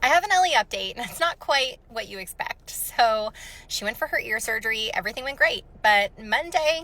I have an Ellie update, and it's not quite what you expect. So she went for her ear surgery. Everything went great. But Monday,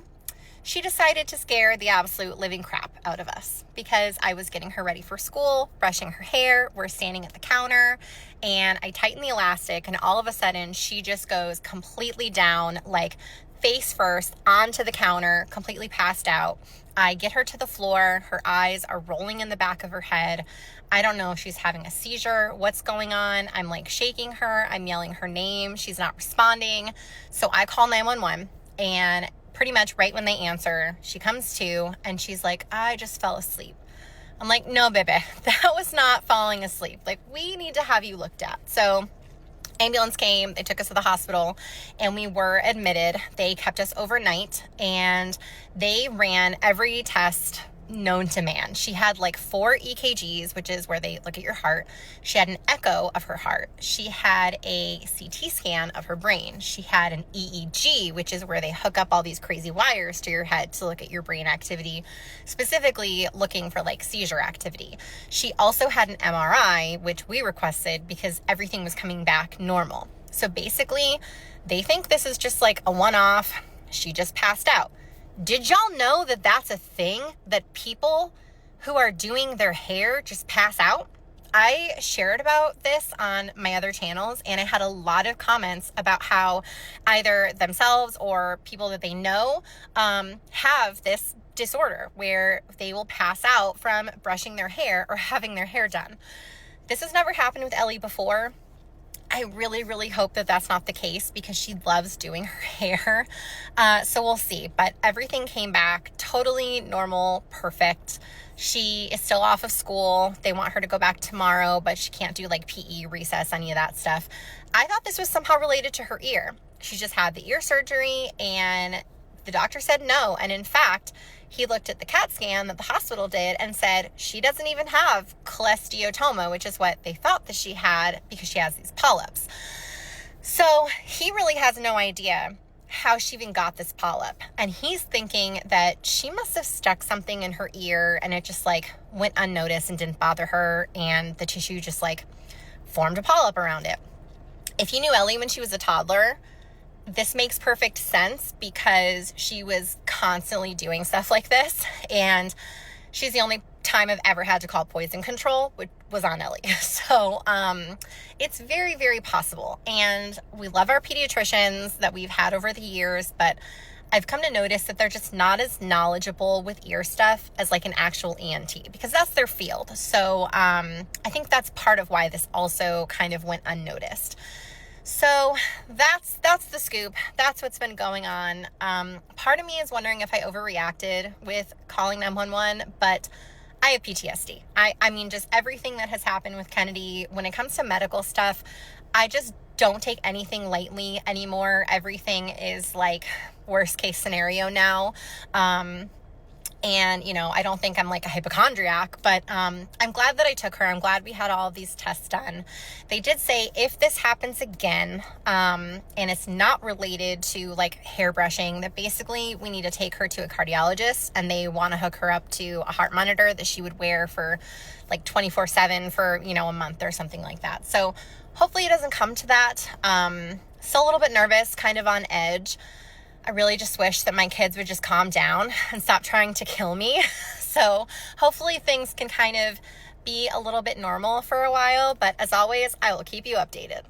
she decided to scare the absolute living crap out of us because I was getting her ready for school, brushing her hair. We're standing at the counter, and I tighten the elastic, and all of a sudden, she just goes completely down, like face first onto the counter, completely passed out. I get her to the floor. Her eyes are rolling in the back of her head. I don't know if she's having a seizure, what's going on. I'm like shaking her. I'm yelling her name. She's not responding. So I call 911, and pretty much right when they answer, she comes to and she's like, I just fell asleep. I'm like, no, baby, that was not falling asleep. Like, we need to have you looked at. So ambulance came, they took us to the hospital, and we were admitted. They kept us overnight, and they ran every test known to man. She had like 4 EKGs, which is where they look at your heart. She had an echo of her heart. She had a CT scan of her brain. She had an EEG, which is where they hook up all these crazy wires to your head to look at your brain activity, specifically looking for like seizure activity. She also had an MRI, which we requested because everything was coming back normal. So basically, they think this is just like a one-off. She just passed out. Did y'all know that that's a thing, that people who are doing their hair just pass out? I shared about this on my other channels, and I had a lot of comments about how either themselves or people that they know have this disorder where they will pass out from brushing their hair or having their hair done. This has never happened with Ellie before. I really, really hope that that's not the case because she loves doing her hair. So we'll see. But everything came back totally normal, perfect. She is still off of school. They want her to go back tomorrow, but she can't do like PE, recess, any of that stuff. I thought this was somehow related to her ear. She just had the ear surgery, and the doctor said no. And in fact, he looked at the CAT scan that the hospital did and said she doesn't even have cholesteatoma, which is what they thought that she had because she has these polyps. So he really has no idea how she even got this polyp. And he's thinking that she must have stuck something in her ear and it just like went unnoticed and didn't bother her, and the tissue just like formed a polyp around it. If you knew Ellie when she was a toddler, this makes perfect sense because she was constantly doing stuff like this, and she's the only time I've ever had to call poison control, which was on Ellie. So it's very, very possible. And we love our pediatricians that we've had over the years, but I've come to notice that they're just not as knowledgeable with ear stuff as like an actual ENT, because that's their field. So I think that's part of why this also kind of went unnoticed. So that's the scoop. That's what's been going on. Part of me is wondering if I overreacted with calling 911, but I have PTSD. I mean, just everything that has happened with Kennedy, when it comes to medical stuff, I just don't take anything lightly anymore. Everything is like worst case scenario now. And, you know, I don't think I'm like a hypochondriac, but I'm glad that I took her. I'm glad we had all of these tests done. They did say if this happens again, and it's not related to like hair brushing, that basically we need to take her to a cardiologist, and they want to hook her up to a heart monitor that she would wear for like 24/7 for, you know, a month or something like that. So hopefully it doesn't come to that. Still a little bit nervous, kind of on edge. I really just wish that my kids would just calm down and stop trying to kill me. So hopefully things can kind of be a little bit normal for a while. But as always, I will keep you updated.